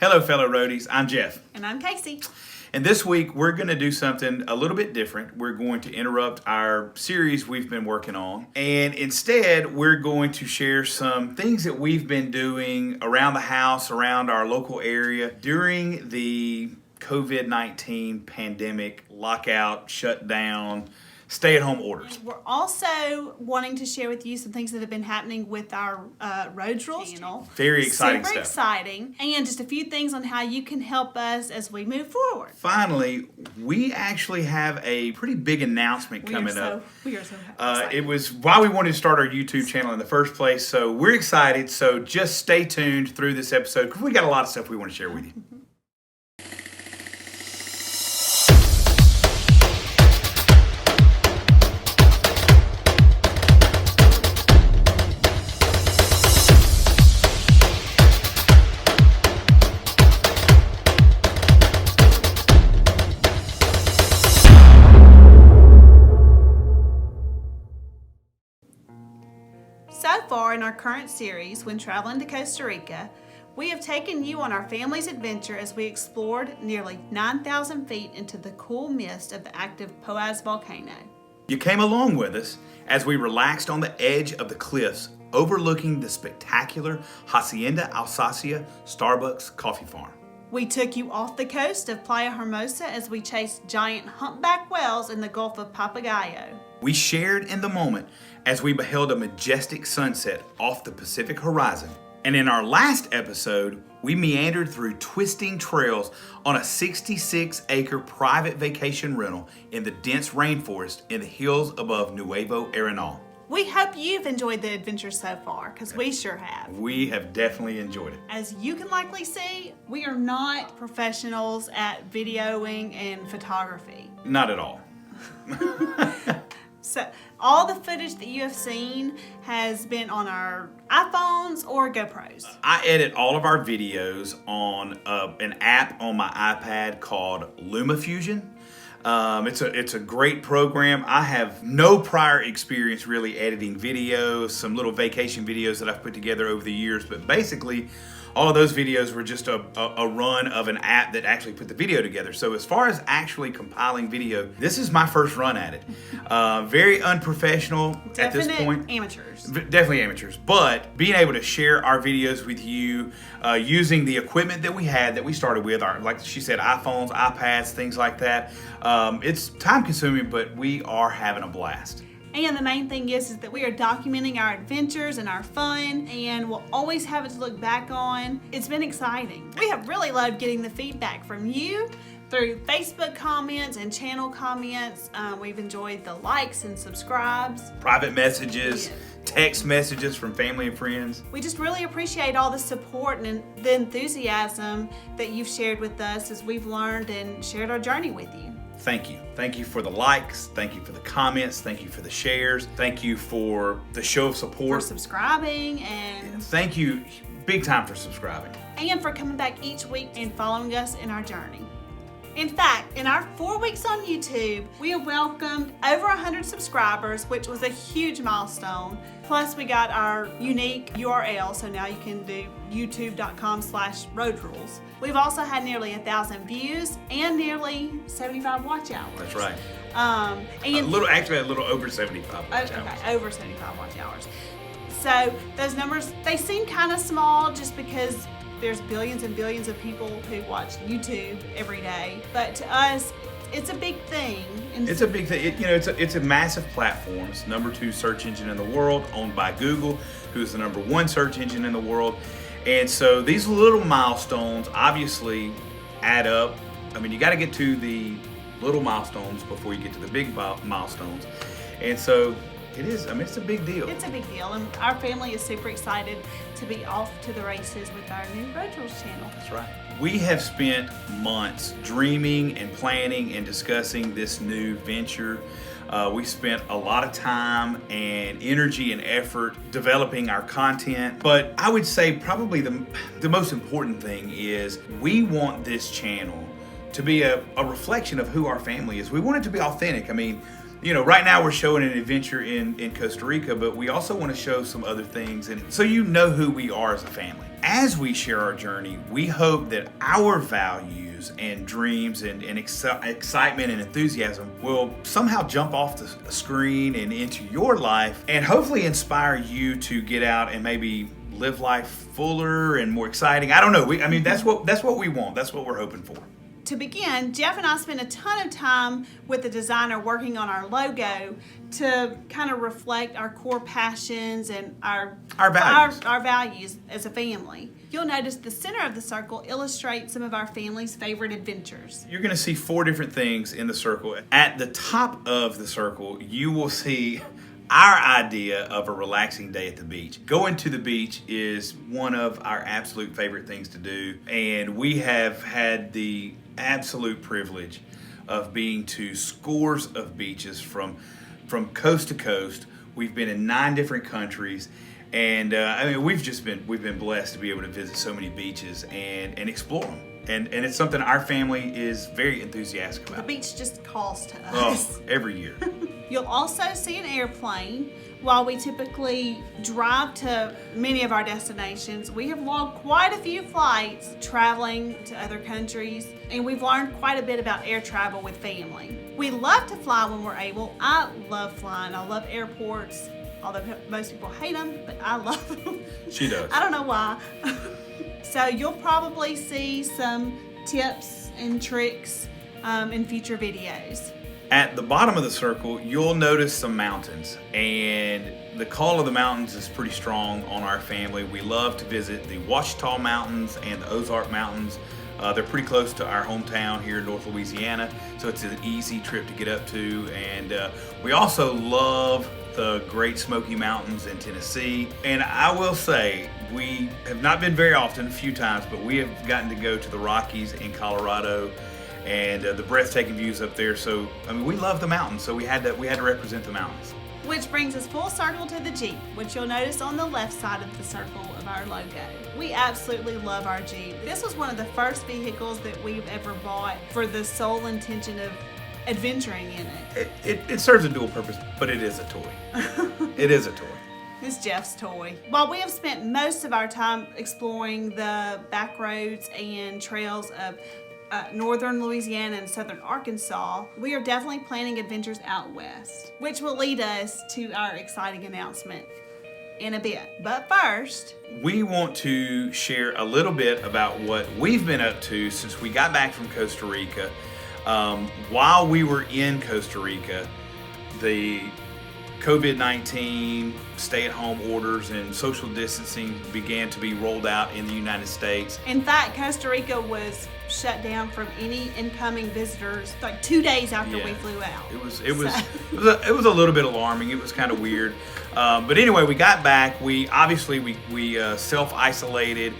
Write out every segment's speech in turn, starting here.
Hello, fellow roadies. I'm Jeff. And I'm Kacey. And this week, we're going to do something a little bit different. We're going to interrupt our series we've been working on. And instead, we're going to share some things that we've been doing around the house, around our local area during the COVID-19 pandemic, lockout, shutdown, stay-at-home orders. We're also wanting to share with you some things that have been happening with our Rhodes Rules channel. Very exciting Super stuff. exciting. And just a few things on how you can help us as we move forward. Finally, we actually have a pretty big announcement coming up. We are so excited. It was why we wanted to start our YouTube channel in the first place. So we're excited. So just stay tuned through this episode because we got a lot of stuff we want to share with you. So far in our current series, when traveling to Costa Rica, we have taken you on our family's adventure as we explored nearly 9,000 feet into the cool mist of the active Poas volcano. You came along with us as we relaxed on the edge of the cliffs overlooking the spectacular Hacienda Alsacia Starbucks coffee farm. We took you off the coast of Playa Hermosa as we chased giant humpback whales in the Gulf of Papagayo. We shared in the moment as we beheld a majestic sunset off the Pacific horizon. And in our last episode, we meandered through twisting trails on a 66-acre private vacation rental in the dense rainforest in the hills above Nuevo Arenal. We hope you've enjoyed the adventure so far, because we sure have. We have definitely enjoyed it. As you can likely see, we are not professionals at videoing and photography. Not at all. So all the footage that you have seen has been on our iPhones or GoPros. I edit all of our videos on an app on my iPad called LumaFusion. It's a great program. I have no prior experience really editing videos, some little vacation videos that I've put together over the years, but basically all of those videos were just a run of an app that actually put the video together. So as far as actually compiling video, this is my first run at it. Very unprofessional at this point. Amateurs. Definitely amateurs. But being able to share our videos with you using the equipment that we started with, like she said, iPhones, iPads, things like that. It's time consuming, but we are having a blast. And the main thing is that we are documenting our adventures and our fun, and we'll always have it to look back on. It's been exciting. We have really loved getting the feedback from you through Facebook comments and channel comments. We've enjoyed the likes and subscribes. Private messages, text messages from family and friends. We just really appreciate all the support and the enthusiasm that you've shared with us as we've learned and shared our journey with you. Thank you. Thank you for the likes. Thank you for the comments. Thank you for the shares. Thank you for the show of support. For subscribing and thank you big time for subscribing. And for coming back each week and following us in our journey. In fact, in our 4 weeks on YouTube, we have welcomed over 100 subscribers, which was a huge milestone. Plus, we got our unique URL, so now you can do youtube.com/Rhodes Rules. We've also had nearly 1,000 views and nearly 75 watch hours. That's right. And a little over 75 watch hours. Okay, over 75 watch hours. So those numbers, they seem kind of small just because there's billions and billions of people who watch YouTube every day. But to us, it's a big thing. It's a big thing. It's a massive platform. It's the #2 search engine in the world, owned by Google, who's the #1 search engine in the world. And so these little milestones obviously add up. I mean, you got to get to the little milestones before you get to the big milestones. And so it is. I mean, it's a big deal. It's a big deal, and our family is super excited to be off to the races with our new Rhodes Rules channel. That's right. We have spent months dreaming and planning and discussing this new venture. We spent a lot of time and energy and effort developing our content. But I would say probably the most important thing is we want this channel to be a reflection of who our family is. We want it to be authentic. I mean, right now we're showing an adventure in Costa Rica, but we also want to show some other things, and so you know who we are as a family. As we share our journey, we hope that our values and dreams and excitement and enthusiasm will somehow jump off the screen and into your life, and hopefully inspire you to get out and maybe live life fuller and more exciting. I don't know. That's what we want. That's what we're hoping for. To begin, Jeff and I spent a ton of time with the designer working on our logo to kind of reflect our core passions and our values as a family. You'll notice the center of the circle illustrates some of our family's favorite adventures. You're going to see 4 different things in the circle. At the top of the circle, you will see our idea of a relaxing day at the beach. Going to the beach is one of our absolute favorite things to do, and we have had the absolute privilege of being to scores of beaches from coast to coast. We've been in 9 different countries, and we've been blessed to be able to visit so many beaches and explore them. And it's something our family is very enthusiastic about. The beach just calls to us. Oh, every year. You'll also see an airplane. While we typically drive to many of our destinations, we have logged quite a few flights traveling to other countries, and we've learned quite a bit about air travel with family. We love to fly when we're able. I love flying. I love airports, although most people hate them, but I love them. She does. I don't know why. So you'll probably see some tips and tricks in future videos. At the bottom of the circle, you'll notice some mountains, and the call of the mountains is pretty strong on our family. We love to visit the Ouachita Mountains and the Ozark Mountains. They're pretty close to our hometown here in North Louisiana, so it's an easy trip to get up to. And we also love the Great Smoky Mountains in Tennessee. And I will say, we have not been very often, a few times, but we have gotten to go to the Rockies in Colorado, and the breathtaking views up there. So we love the mountains, so we had to represent the mountains. Which brings us full circle to the Jeep, which you'll notice on the left side of the circle of our logo. We absolutely love our Jeep. This was one of the first vehicles that we've ever bought for the sole intention of adventuring in it. It serves a dual purpose, but it is a toy. It is a toy. It's Jeff's toy. While we have spent most of our time exploring the back roads and trails of northern Louisiana and southern Arkansas, we are definitely planning adventures out west, which will lead us to our exciting announcement in a bit. But first, we want to share a little bit about what we've been up to since we got back from Costa Rica. While we were in Costa Rica, the COVID-19 stay-at-home orders and social distancing began to be rolled out in the United States. In fact, Costa Rica was shut down from any incoming visitors like 2 days after we flew out. It was a little bit alarming. It was kind of weird. But anyway, we got back. We self-isolated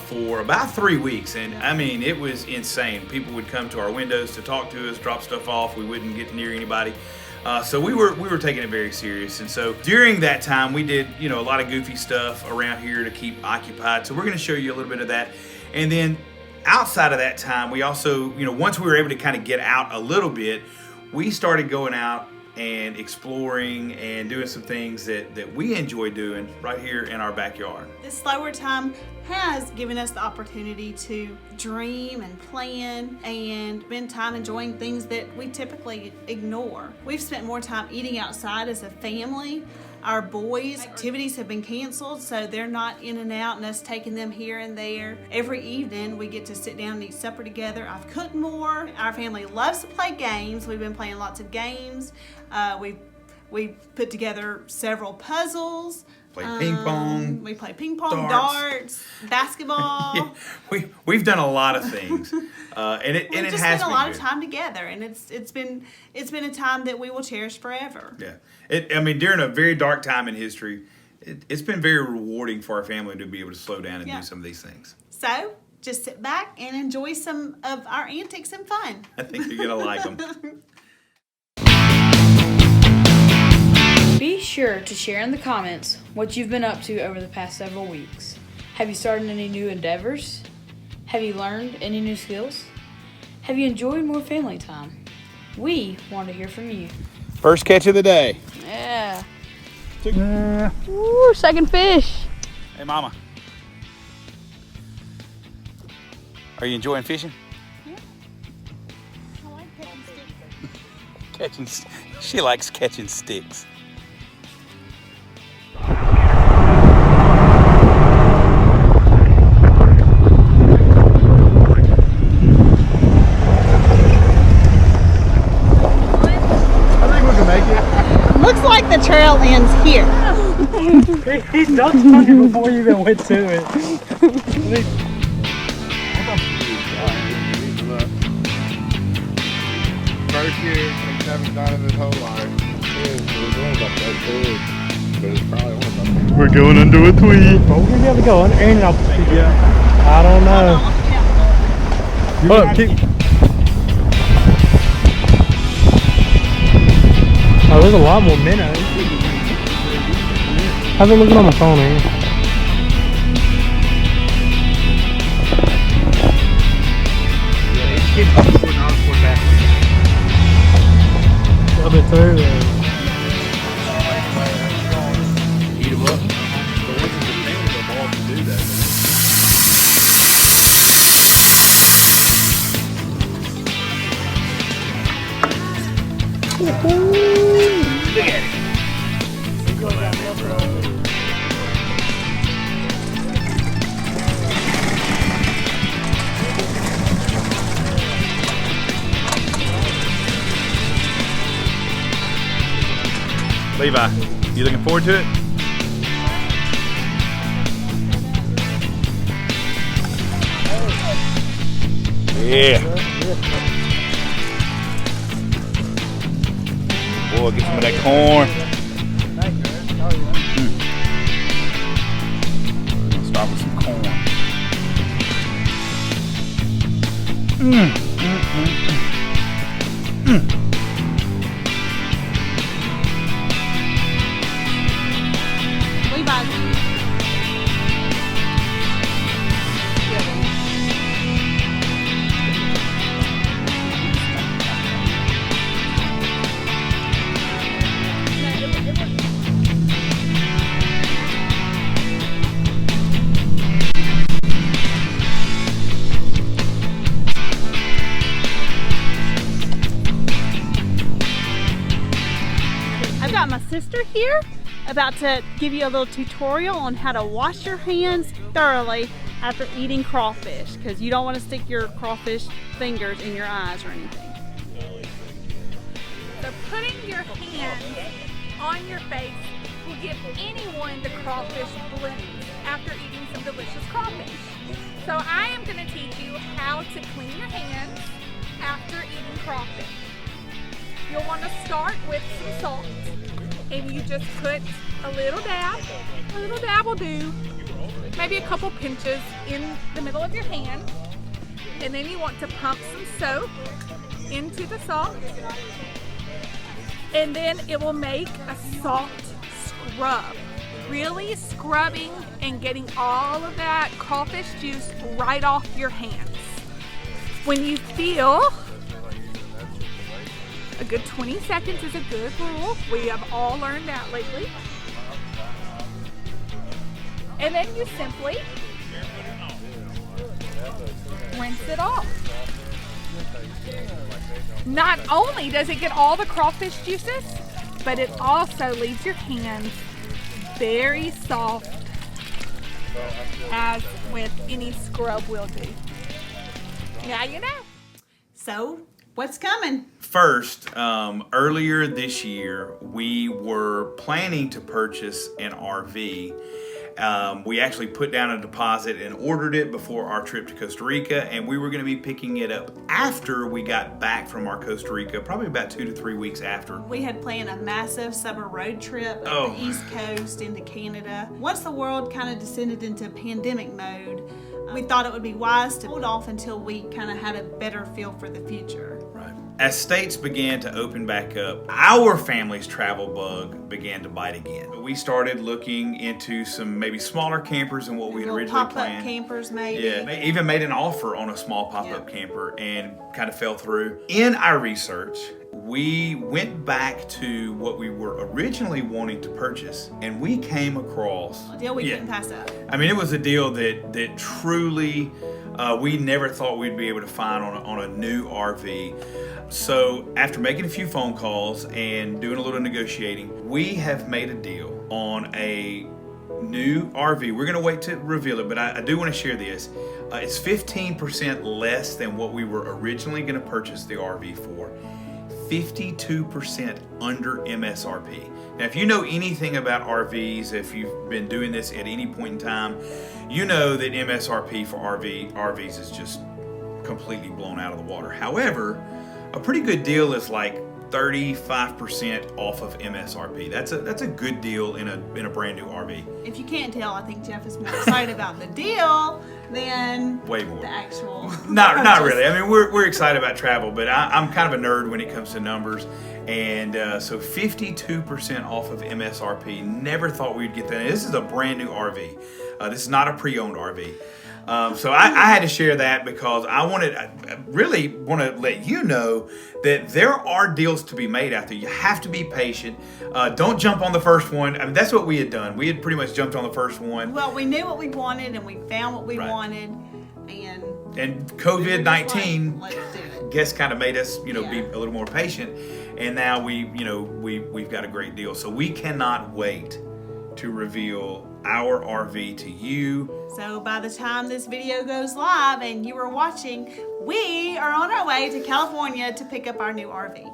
for about 3 weeks, and it was insane. People would come to our windows to talk to us, drop stuff off. We wouldn't get near anybody. So we were taking it very serious, and so during that time we did a lot of goofy stuff around here to keep occupied. So we're going to show you a little bit of that, and then outside of that time, we also once we were able to kind of get out a little bit, we started going out and exploring and doing some things that we enjoy doing right here in our backyard. This slower time has given us the opportunity to dream and plan and spend time enjoying things that we typically ignore. We've spent more time eating outside as a family. Our boys' activities have been canceled, so they're not in and out and us taking them here and there. Every evening we get to sit down and eat supper together. I've cooked more. Our family loves to play games. We've been playing lots of games. We've put together several puzzles. Play ping pong. We play ping pong, darts, basketball. Yeah, we've done a lot of things, and it has been just spent a lot of time together, and it's been a time that we will cherish forever. Yeah, during a very dark time in history, it's been very rewarding for our family to be able to slow down and do some of these things. So just sit back and enjoy some of our antics and fun. I think you're gonna like them. Be sure to share in the comments what you've been up to over the past several weeks. Have you started any new endeavors? Have you learned any new skills? Have you enjoyed more family time? We want to hear from you. First catch of the day. Yeah. Ooh, second fish. Hey, Mama. Are you enjoying fishing? Yeah. I like catching sticks. She likes catching sticks. Looks like the trail ends here. He's done talking before you even went to it. First year, he's never done it his whole life. We're going under a tree. But we're gonna be able to go under and I'll I don't know. Hold up, keep. Oh, there's a lot more minnows. I've been looking on my phone, man. I've been through there. Eat them up. But once it's a thing, they'll all to do that. Look at it. Levi, you looking forward to it? Yeah. Boy, get some of that corn. I'll start with some corn. I've got my sister here about to give you a little tutorial on how to wash your hands thoroughly after eating crawfish, because you don't want to stick your crawfish fingers in your eyes or anything. So putting your hands on your face will give anyone the crawfish blues after eating some delicious crawfish. So I am going to teach you how to clean your hands after eating crawfish. You'll want to start with some salt, and you just put a little dab will do, maybe a couple pinches in the middle of your hand, and then you want to pump some soap into the salt, and then it will make a soft scrub, really scrubbing and getting all of that crawfish juice right off your hands. When you feel a good 20 seconds is a good rule. We have all learned that lately. And then you simply rinse it off. Not only does it get all the crawfish juices, but it also leaves your hands very soft, as with any scrub will do. Now you know. So, what's coming? First, earlier this year, we were planning to purchase an RV. We actually put down a deposit and ordered it before our trip to Costa Rica, and we were going to be picking it up after we got back from our Costa Rica, probably about 2 to 3 weeks after. We had planned a massive summer road trip up the East Coast into Canada. Once the world kind of descended into pandemic mode, we thought it would be wise to hold off until we kind of had a better feel for the future. Right. As states began to open back up, our family's travel bug began to bite again. We started looking into some maybe smaller campers than what we had Little originally pop-up planned. campers, maybe. Yeah, even made an offer on a small pop-up camper and kind of fell through. In our research, we went back to what we were originally wanting to purchase, and we came across A deal we couldn't pass up. I mean, it was a deal that truly we never thought we'd be able to find on a new RV. So after making a few phone calls and doing a little negotiating, we have made a deal on a new RV. We're going to wait to reveal it, but I do want to share this. It's 15% less than what we were originally going to purchase the RV for. 52% under MSRP. Now, if you know anything about RVs, if you've been doing this at any point in time, you know that MSRP for RVs is just completely blown out of the water. However, a pretty good deal is like 35% off of MSRP. That's a good deal in a brand new RV. If you can't tell, I think Jeff is more excited about the deal than Way more. the actual. Not really. I mean, we're excited about travel, but I'm kind of a nerd when it comes to numbers. And so 52% off of MSRP. Never thought we'd get that. This is a brand new RV. This is not a pre-owned RV. So I had to share that because I really want to let you know that there are deals to be made out there. You have to be patient. Don't jump on the first one. I mean, that's what we had done. We had pretty much jumped on the first one. Well, we knew what we wanted and we found what we Right. wanted, and COVID-19, let's do it. guess kind of made us, be Yeah. a little more patient. And now we've got a great deal. So we cannot wait to reveal our RV to you. So by the time this video goes live and you are watching, we are on our way to California to pick up our new RV.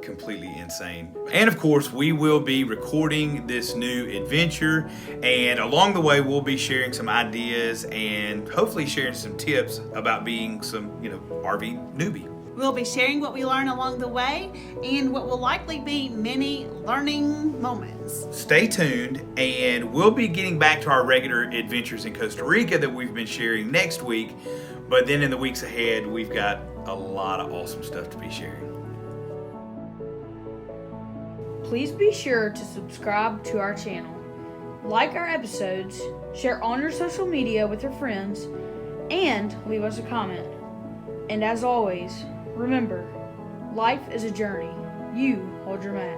Completely insane. And of course, we will be recording this new adventure, and along the way we'll be sharing some ideas and hopefully sharing some tips about being some, RV newbie. We'll be sharing what we learn along the way and what will likely be many learning moments. Stay tuned, and we'll be getting back to our regular adventures in Costa Rica that we've been sharing next week. But then in the weeks ahead, we've got a lot of awesome stuff to be sharing. Please be sure to subscribe to our channel, like our episodes, share on your social media with your friends, and leave us a comment. And as always, remember, life is a journey. You hold your mat.